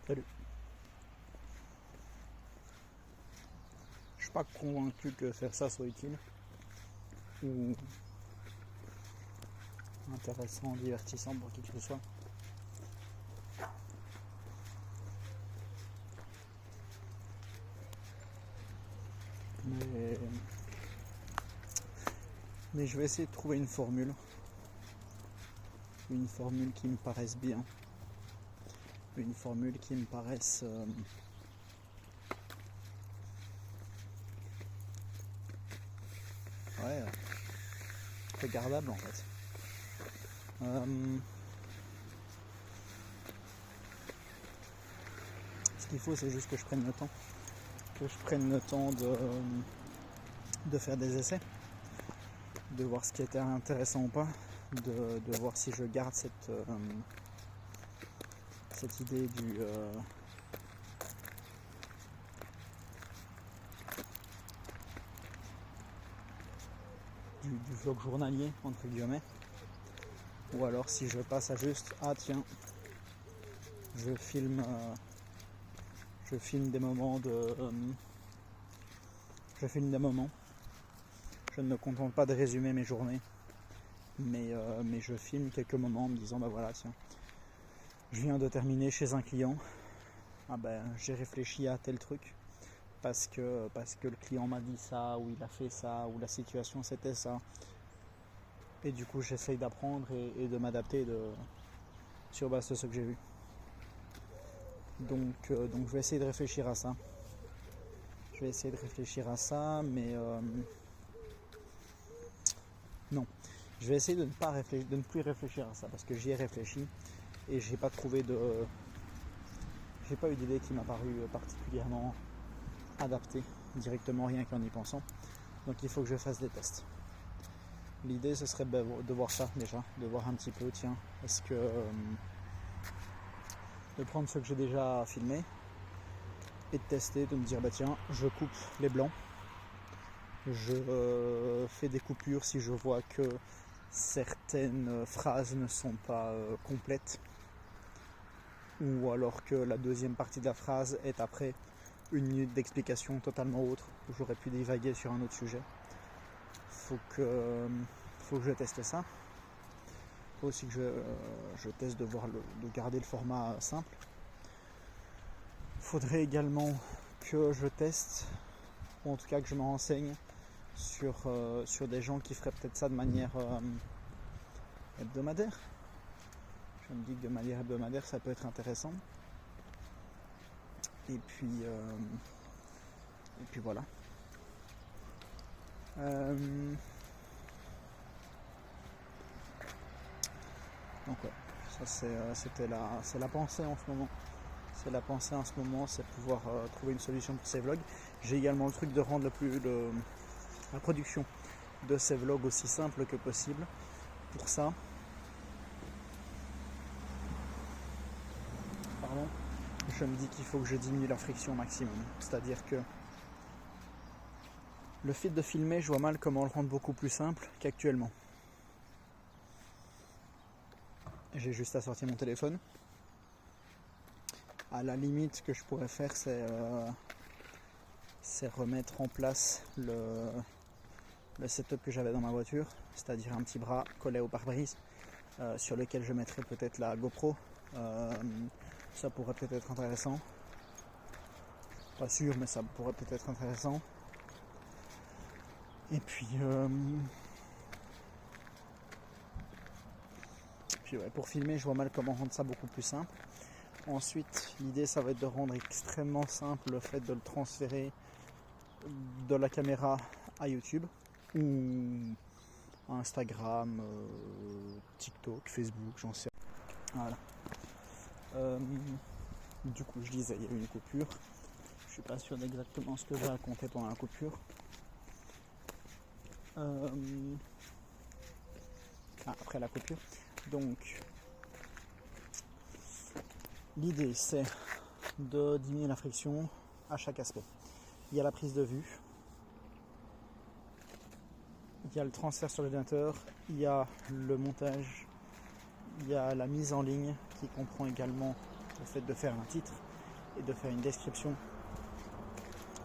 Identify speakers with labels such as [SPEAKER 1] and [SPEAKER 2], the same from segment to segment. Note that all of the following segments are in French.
[SPEAKER 1] Salut. Je suis pas convaincu que faire ça soit utile ou intéressant, divertissant pour qui que ce soit. Mais je vais essayer de trouver une formule qui me paraisse bien, une formule qui me paraisse regardable en fait. Ce qu'il faut, c'est juste que je prenne le temps, de faire des essais, de voir ce qui était intéressant ou pas, de voir si je garde cette idée du vlog journalier entre guillemets, ou alors si je passe à juste je filme des moments je ne me contente pas de résumer mes journées, mais je filme quelques moments en me disant voilà, tiens, je viens de terminer chez un client, j'ai réfléchi à tel truc parce que le client m'a dit ça, ou il a fait ça, ou la situation c'était ça, et du coup j'essaye d'apprendre et de m'adapter sur base de ce que j'ai vu. Donc je vais essayer de réfléchir à ça. Mais non, je vais essayer de ne plus réfléchir à ça, parce que j'y ai réfléchi et j'ai pas eu d'idée qui m'a paru particulièrement adaptée directement, rien qu'en y pensant. Donc il faut que je fasse des tests. L'idée, ce serait de voir ça déjà, de voir un petit peu, tiens, est-ce que de prendre ce que j'ai déjà filmé et de tester, de me dire tiens, je coupe les blancs, je fais des coupures si je vois que certaines phrases ne sont pas complètes, ou alors que la deuxième partie de la phrase est après une minute d'explication totalement autre, où j'aurais pu divaguer sur un autre sujet. Faut que je teste ça. Faut aussi que je teste de garder le format simple. Faudrait également que je teste, ou en tout cas que je me renseigne sur des gens qui feraient peut-être ça de manière hebdomadaire. Je me dis que de manière hebdomadaire ça peut être intéressant. Et puis voilà. Donc ouais, ça c'est la pensée en ce moment. C'est pouvoir trouver une solution pour ces vlogs. J'ai également le truc de rendre la production de ces vlogs aussi simple que possible. Pour ça, je me dis qu'il faut que je diminue la friction au maximum. C'est-à-dire que le fait de filmer, je vois mal comment le rendre beaucoup plus simple qu'actuellement. J'ai juste à sortir mon téléphone. À la limite, ce que je pourrais faire, c'est remettre en place le setup que j'avais dans ma voiture, c'est-à-dire un petit bras collé au pare-brise, sur lequel je mettrais peut-être la GoPro. Ça pourrait peut-être être intéressant. Pas sûr, mais ça pourrait peut-être être intéressant. Et puis ouais, pour filmer, je vois mal comment rendre ça beaucoup plus simple. Ensuite, l'idée, ça va être de rendre extrêmement simple le fait de le transférer de la caméra à YouTube ou à Instagram, TikTok, Facebook, j'en sais rien. Voilà. Du coup, je disais, il y a eu une coupure. Je suis pas sûr d'exactement ce que j'ai raconté pendant la coupure. Après la coupure. Donc, l'idée, c'est de diminuer la friction à chaque aspect. Il y a la prise de vue, il y a le transfert sur l'ordinateur, il y a le montage, il y a la mise en ligne qui comprend également au fait de faire un titre et de faire une description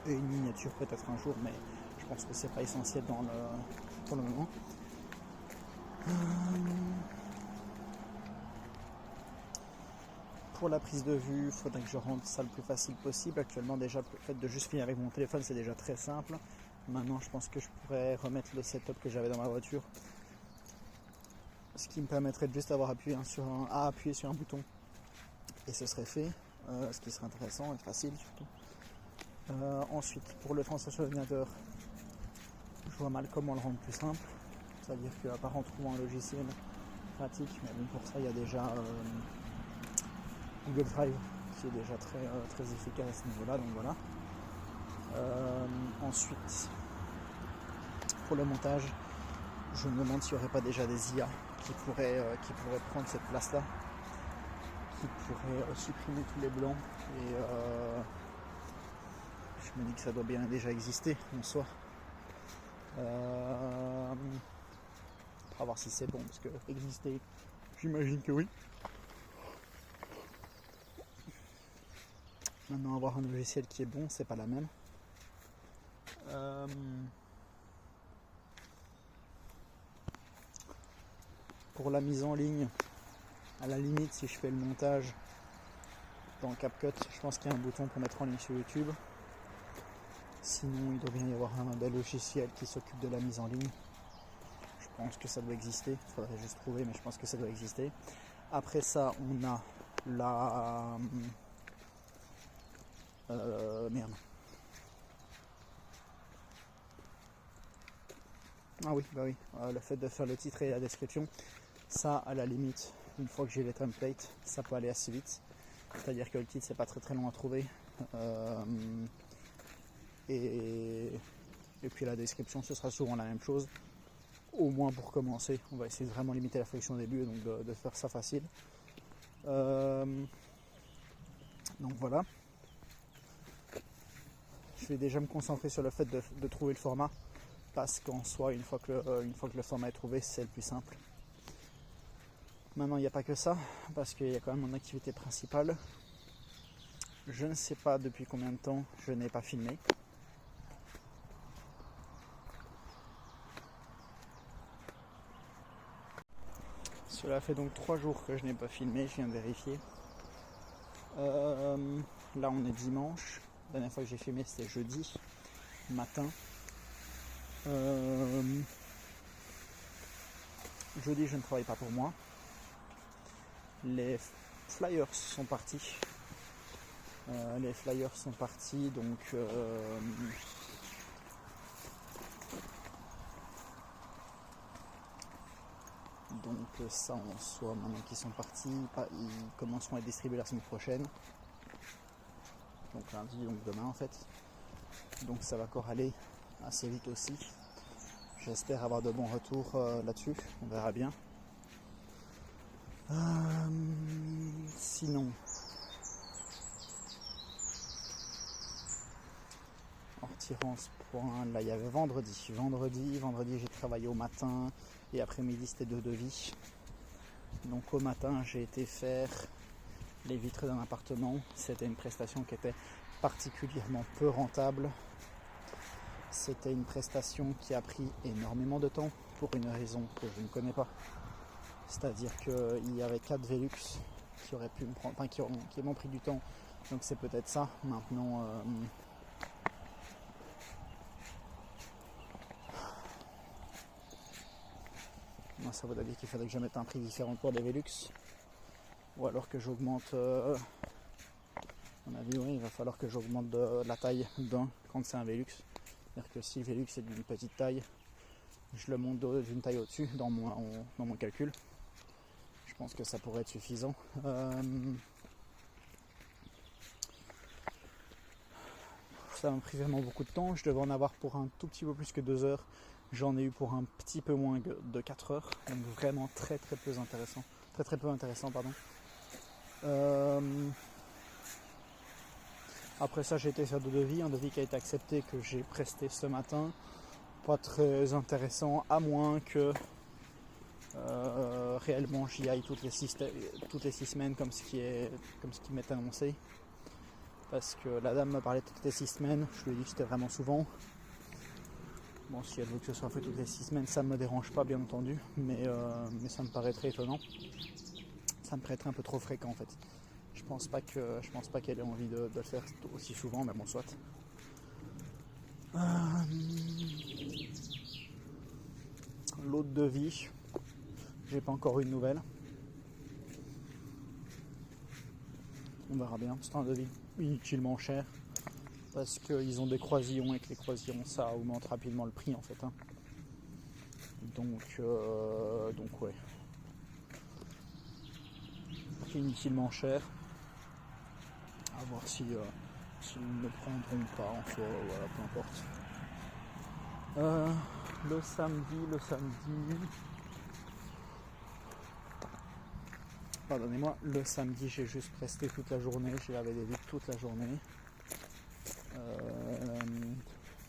[SPEAKER 1] et une miniature peut-être un jour, mais je pense que c'est pas essentiel pour le moment. Pour la prise de vue, il faudrait que je rende ça le plus facile possible. Actuellement déjà, le fait de juste finir avec mon téléphone, c'est déjà très simple. Maintenant, je pense que je pourrais remettre le setup que j'avais dans ma voiture, ce qui me permettrait de juste avoir appuyé sur un bouton et ce serait fait, ce qui serait intéressant et facile surtout. Ensuite, pour le transfert sur l'ordinateur, je vois mal comment le rendre plus simple, c'est-à-dire qu'à part en trouvant un logiciel pratique, mais bon, pour ça il y a déjà Google Drive qui est déjà très efficace à ce niveau-là, donc voilà. Ensuite, pour le montage, je me demande s'il n'y aurait pas déjà des IA qui pourraient prendre cette place-là, qui pourraient supprimer tous les blancs, et je me dis que ça doit bien déjà exister en soi. On va voir si c'est bon, parce que exister, j'imagine que oui. Maintenant, avoir un logiciel qui est bon, c'est pas la même. Pour la mise en ligne, à la limite, si je fais le montage dans CapCut, je pense qu'il y a un bouton pour mettre en ligne sur YouTube. Sinon, il doit bien y avoir un bel logiciel qui s'occupe de la mise en ligne. Je pense que ça doit exister. Il faudrait juste trouver, mais je pense que ça doit exister. Après ça, on a la... merde. Ah oui, bah oui. Le fait de faire le titre et la description, ça, à la limite, une fois que j'ai les templates, ça peut aller assez vite. C'est-à-dire que le titre, c'est pas très long à trouver. Et puis la description, ce sera souvent la même chose. Au moins pour commencer, on va essayer de vraiment limiter la friction au début, et donc de faire ça facile. Donc voilà. Je vais déjà me concentrer sur le fait de trouver le format, parce qu'en soi, une fois que le format est trouvé, c'est le plus simple. Maintenant, il n'y a pas que ça, parce qu'il y a quand même mon activité principale. Je ne sais pas depuis combien de temps je n'ai pas filmé. Cela fait donc 3 jours que je n'ai pas filmé, je viens de vérifier. Là on est dimanche. La dernière fois que j'ai filmé c'était jeudi matin. Jeudi je ne travaille pas pour moi. Les flyers sont partis. Donc ça en soi, maintenant qu'ils sont partis, ils commenceront à être distribués la semaine prochaine. Donc lundi, donc demain en fait. Donc ça va encore aller assez vite aussi. J'espère avoir de bons retours là-dessus, on verra bien. Sinon, en retirant ce point, là il y avait vendredi. Vendredi j'ai travaillé au matin et après-midi c'était 2 devis. Donc au matin j'ai été faire les vitres d'un appartement. C'était une prestation qui était particulièrement peu rentable. C'était une prestation qui a pris énormément de temps pour une raison que je ne connais pas. C'est-à-dire qu'il y avait 4 Velux qui auraient pu me prendre, enfin qui m'ont pris du temps. Donc c'est peut-être ça. Maintenant, ça voudrait dire qu'il faudrait que je mette un prix différent pour les Velux. Ou alors que j'augmente. À mon avis, oui, il va falloir que j'augmente la taille d'un quand c'est un Velux. C'est-à-dire que si le Velux est d'une petite taille, je le monte d'une taille au-dessus dans mon calcul. Je pense que ça pourrait être suffisant. Ça m'a pris vraiment beaucoup de temps. Je devais en avoir pour un tout petit peu plus que 2 heures. J'en ai eu pour un petit peu moins de 4 heures. Donc vraiment très peu intéressant. Très peu intéressant, pardon. Après ça, j'ai été faire 2 devis. Un devis qui a été accepté, que j'ai presté ce matin. Pas très intéressant, à moins que Réellement j'y aille toutes les 6 semaines comme ce qui m'est annoncé. Parce que la dame me parlait toutes les 6 semaines, je lui ai dit que c'était vraiment souvent. Bon, si elle veut que ce soit fait toutes les 6 semaines, ça ne me dérange pas bien entendu, mais ça me paraîtrait étonnant. Ça me paraîtrait un peu trop fréquent en fait. Je pense pas qu'elle ait envie de le faire aussi souvent, mais bon, soit. L'autre devis, j'ai pas encore eu de nouvelles. On verra bien. C'est un devis inutilement cher parce qu'ils ont des croisillons et que les croisillons ça augmente rapidement le prix en fait. Hein. Donc ouais. Inutilement cher. À voir si s'ils ne prendront pas en soi, voilà, peu importe. Le samedi. Pardonnez-moi, le samedi j'ai juste resté toute la journée, j'ai lavé des vitres toute la journée.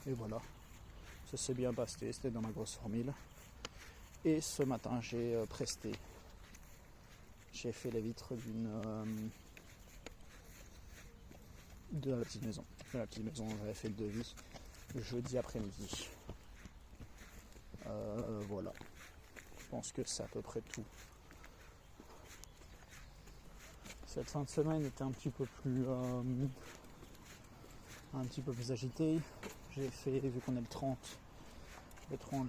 [SPEAKER 1] Et voilà. Ça s'est bien passé, c'était dans ma grosse formule. Et ce matin j'ai presté. J'ai fait les vitres de la petite maison. De la petite maison, j'avais fait le devis jeudi après-midi. Voilà. Je pense que c'est à peu près tout. Cette fin de semaine était un petit peu plus agitée. J'ai fait, vu qu'on est le 30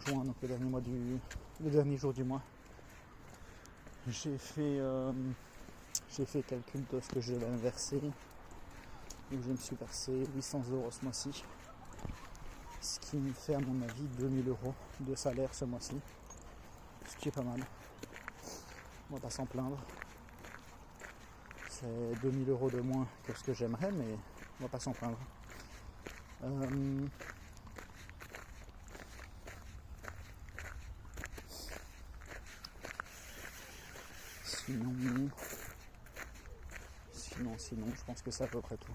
[SPEAKER 1] juin, donc le dernier jour du mois, j'ai fait calcul de ce que je devais me verser. Donc je me suis versé 800 € ce mois-ci, ce qui me fait à mon avis 2000 € de salaire ce mois-ci, ce qui est pas mal. On va pas s'en plaindre. C'est 2000 € de moins que ce que j'aimerais, mais on va pas s'en plaindre. Sinon, je pense que c'est à peu près tout.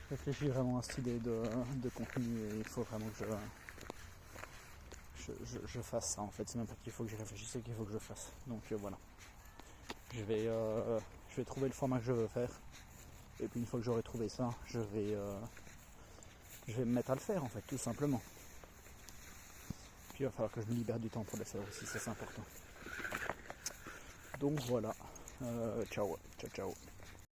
[SPEAKER 1] Je réfléchis vraiment à cette idée de contenu et il faut vraiment que je fasse ça en fait. C'est même pas qu'il faut que je réfléchisse, c'est qu'il faut que je fasse. Donc voilà. Je vais trouver le format que je veux faire. Et puis une fois que j'aurai trouvé ça, je vais me mettre à le faire en fait, tout simplement. Puis il va falloir que je me libère du temps pour le faire aussi, ça c'est important. Donc voilà. Ciao.